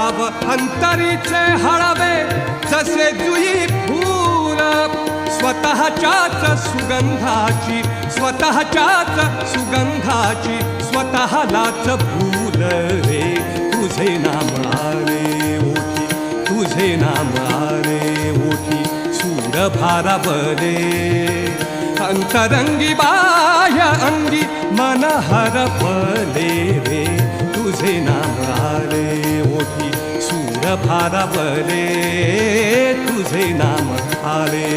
भाव अंतरीचे हळवे जसे जुई फूल स्वतःच्याच सुगंधाची स्वतःलाच भूल रे तुझे नाम आले ओठी तुझे नाम आले ओठी सूर भारावले अंतरंगी बाह्य अंगी मन हरपले रे तुझे नाम आले ओठी सूर भारावले तुझे नाम आले